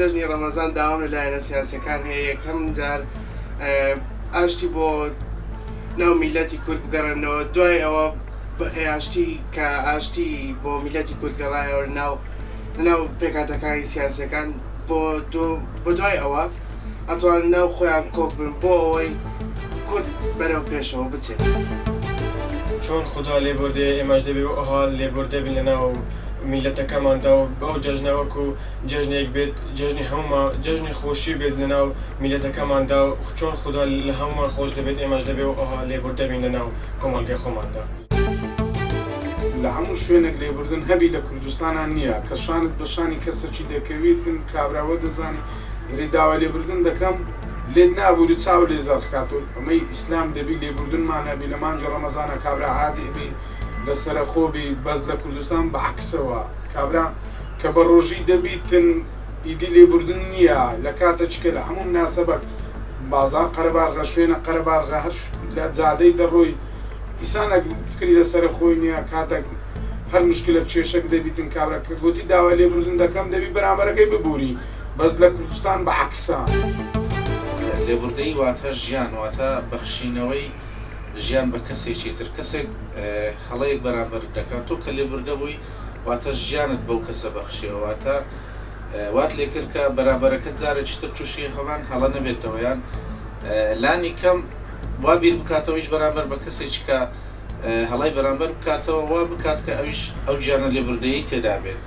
جەژنی ڕەمەزان داوام لەلایەنە سیاسەکان هەیە یەکەم جار ئاشتی بۆ ناو میلەتی کورد بگەڕێنەوە دوای ئەوە ئاشتی کە ئاشتی بۆ میلەتی کورد گەڕایەوە ناو پێکاتەکانی سیاسەکان بۆ دوای ئەوە ئەتوان ناو خۆیان کۆک بن بۆ ئەوەی کورد بەرەو پێشەوە بچێت. چۆن خوددا لێبوردێ ئێمەش دەبێ و ئەها لێبوردە بین لەناو میلەتەکەماندا و بەو جەژنەوەکو جەژنێک بێت جەژنی هەمومان جەژنی خۆشی بێت لەناو میلەتەکەماندا و چۆن خوددا لە هەمومان خۆش دەبێت ئێمەش دەبێ و ئەها لێبوردە بین لەناو کۆمەڵگەی خۆماندا. لە هەموو شوێنێک لێبوردن هەبی لە کوردستانان نییە کە شانت بە شانی کەسێکی دەکەویتن کابراوە دەزانی گری داوا لێبوردن دەکەم لێت نابووری چاو لێ زەرخکات و ئەمەی ئیسلام دەبی لێبوردنمان هەبی لە مانجە ڕەمەزانە کابرا عادی بی لەسرە خۆبی بەس لە کوردستان بەعکسەوە کابرا کە بە ڕۆژی دەبیتن ئیدی لێبوردن نییە لە کاتە چکە لە هەموو مناسەبەت بازار قەرەبارغە شوێنە قەرەبارغە هەر لە جادەی دەڕۆی ئیسانە فکری لەسرە خۆی نییە کاتێک هەر مشکلە کێشەک دەبیتن کابرا کە گوتی داوا لێبوردن دەکەم دەبی بەرامبەرەکەی ببووری بەس لە کوردستان بەعکسە. لێبوردەی واتە ژیان واتە بەخشینەوەی ژیان بە کەسێکی تر کەسێک هەڵەیەک بەرامبەر دەکات تۆ کە لێبوردە بووی واتە ژیانت بەو کەسە بەخشیەوە واتە وات لێکرد کە بەرامبەرەکەت جارێکی تر تووشی هەڵان هەڵە نەبێتەوە یان لانی کەم وا بیر بکاتەوەیش بەرامبەر بە کەسێکی کە هەڵای بەرامبەر بکاتەوە وا بکات کە ئەویش ئەو گیانە لێبوردەیی تێدا بێت.